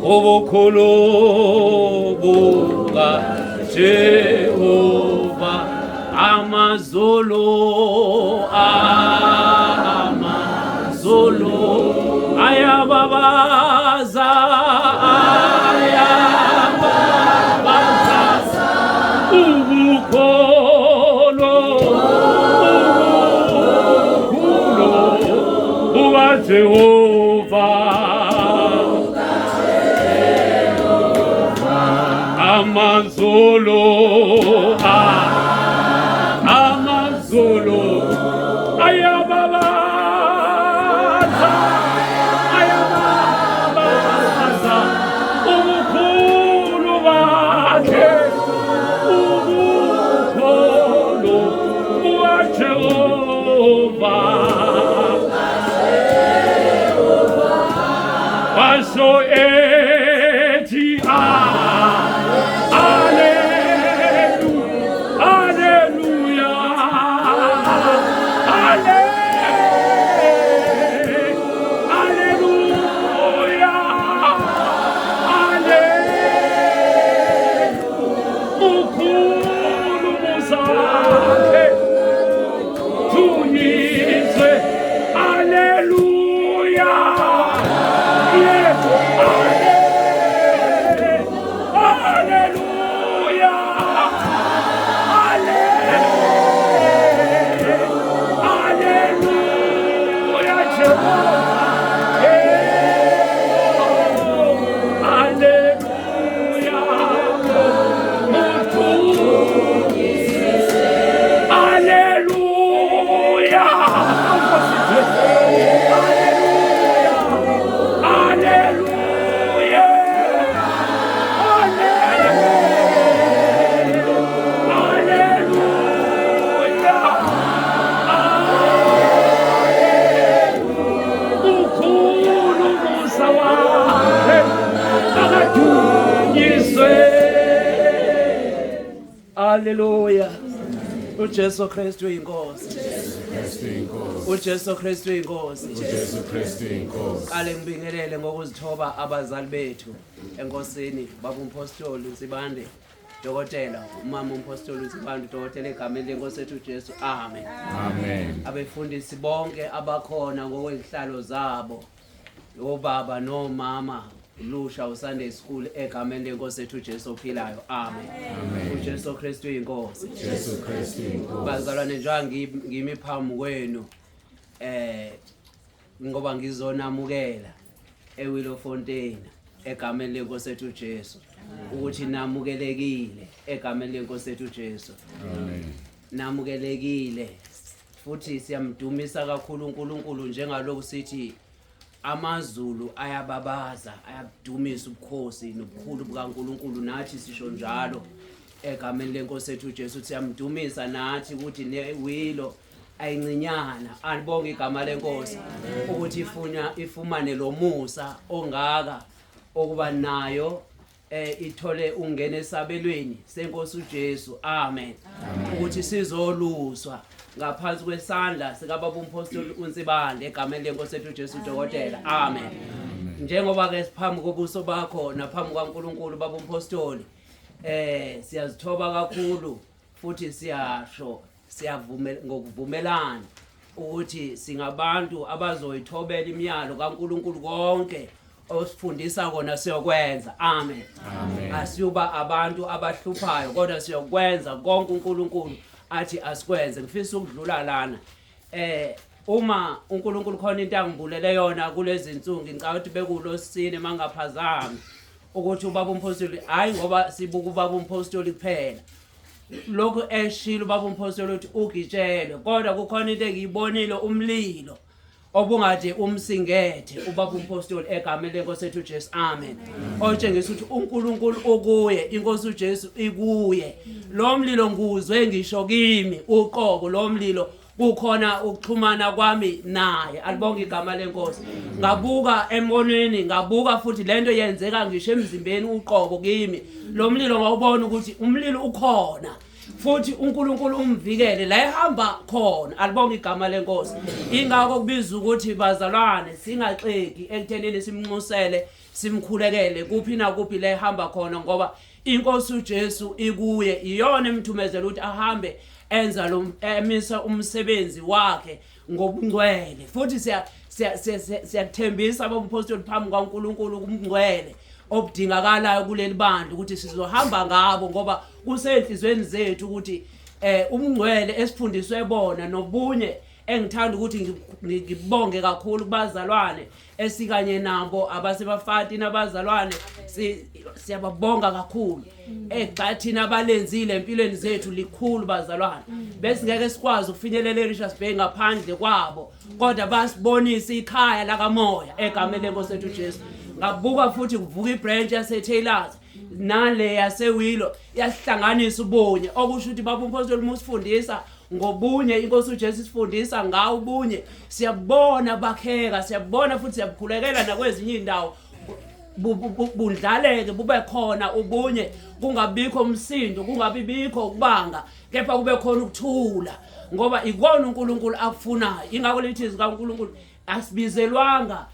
obukhulu buka Jehova amazulu ayababaza ubukhulu buka Jehova amazulu ayababaza ubukhulu bakhe ubukhulu bukaJehova basho ethi Hallelujah. uJesu Kristu inkosi. uJesu Kristu inkosi. Qale ngibingelele ngokuzithoba abazali bethu enkosini baba umpostoli uNsibande Dokotela umama umpostoli uNsibande Dokotela egameni lenkosi ethu uJesu. Amen. Amen. Abefundisi bonke abakhona ngokwezihlalo zabo obaba nomama Lusha uSunday School egameni lenkosi ethu uJesu ophilayo. Amen. uJesu Kristu inkosi. Bazalwane njengoba ngimi phambi kwenu ngoba ngizonamukela eWillow egameni lenkosi ethu uJesu ukuthi namukelekile egameni lenkosi ethu uJesu. Amen. Namukelekile futhi siyamdumisa kakhulu uNkulunkulu njengalokhu sithi amazulu ayababaza ayabudumisa ubukhosi nobukhulu bukaNkulunkulu nathi sisho njalo egameni lenkosi ethu uJesu siyamdumisa nathi ukuthi newilo ayincinyana alibonge igama lenkosi ukuthi ifumane lo musa ongaka okuba nayo ithole ungene esabelweni senkosi uJesu. Amen. Ukuthi sizoluswa ngaphansi kwesandla sikababa umpostoli uNsibande egameni lenkosi ethu uJesu Dokotela. Amen. Njengoba ke siphambi kobuso bakho naphambi kwaNkulunkulu baba umpostoli siyazithoba kakhulu futhi siyasho siyavumela ngokuvumelana ukuthi singabantu abazoyithobela imiyalo kaNkulunkulu konke osifundisa kona siyokwenza. Amen. Asiyuba abantu abahluphayo kodwa siyokwenza konke uNkulunkulu athi asikwenze. Ngifisa ukudlula lana uma uNkulunkulu khona into angibulele yona kulezi insuku ngicela ukuthi bekulosini mangaphazami ukuthi ubaba umpostoli hayi ngoba sibuka ubaba umpostoli kuphela lokho eshilo ubaba umpostoli uthi ugitshelwe kodwa kukhona into engiyibonile umlilo obungade umsingethe ubaba umpostoli egameni lenkosi ethu uJesu. Amen. Otshengisa ukuthi uNkulunkulu ukuye inkosi uJesu ikuye lo mlilo nguzwe ngisho kimi uqobo lo mlilo kukhona ukuxhumana kwami naye. Alibonge igama lenkosi. Ngabuka emonweni ngabuka futhi lento yenzeka ngisho emzimbeni uqobo kimi lo mlilo ngawubona ukuthi umlilo ukhona futhi uNkulunkulu umvikele la ehamba khona alibonga igama lenkosi ingakho kubiza ukuthi bazalwane singaxeki ekuthenini simnxusele simkhulekele kuphi na kuphi la ehamba khona ngoba inkosi uJesu ikuye iyona emthumezela ukuthi ahambe enza lo emisa umsebenzi wakhe ngobungcwele futhi siyathembisa abapostoli phambi kaNkulunkulu kumngcwele obudingakalayo kuleli bandla ukuthi sizohamba ngabo ngoba kusenhlizweni zethu ukuthi umngcwele esifundiswe bona nobunye engithanda ukuthi ngibonge kakhulu kubazalwane esikanye nabo abasebafati nabazalwane siyababonga kakhulu egxathina abalenzile empilweni zethu likhulu bazalwane bese ngeke sikwazi ukufinyelela eRichards Bay ngaphandle kwabo kodwa basibonisa ikhaya la kamoya egameni lenkosi yethu Jesu ngabuka futhi kuvuka ibranch yaseTaylors nale yasewilo yasihlanganisa ubunye okusho ukuthi baba umpostoli musifundisa ngobunye inkosi uJesu sifundisa ngawo ubunye siyabona bakheka siyabona futhi siyabukhulekela nakwezinye indawo bundlaleke bube khona ubunye kungabikho umsindo kungabibikho ukubanga kepha kube khona ukuthula ngoba ikona uNkulunkulu akufunayo ingakho lithi zikaNkulunkulu asibizelwanga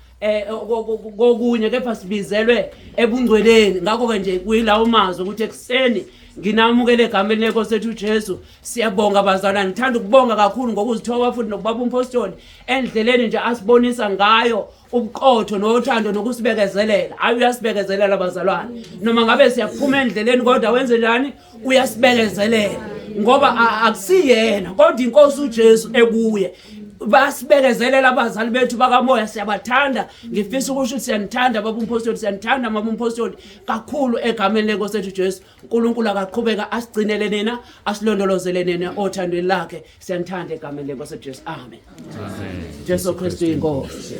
kokunye kepha sibizelwe ebungcweleni ngakho ke nje kuyilawo mazwi ukuthi ekseni nginamukele egameni lenkosi yethu Jesu siyabonga bazalwane ngithanda ukubonga kakhulu ngokuzithoba futhi nokubaba umpostoli endleleni nje asibonisa ngayo ubuqotho nothando nokusibekezelela uyasibekezelela bazalwane noma ngabe siyaphuma endleleni kodwa wenze njani uyasibekezelela ngoba akusiyena kodwa inkosi uJesu ekuye basibekezelela abazali bethu bakamoya siyabathanda ngifisa ukusho ukuthi siyanithanda baba umpostoli siyanithanda mama umpostoli kakhulu egameni lenkosi yethu Jesu uNkulunkulu akaqhubeka asigcinele nina asilondolozele nina othandweni lakhe siyanithanda egameni lenkosi yethu Jesu amen Jesu Kristu inkosi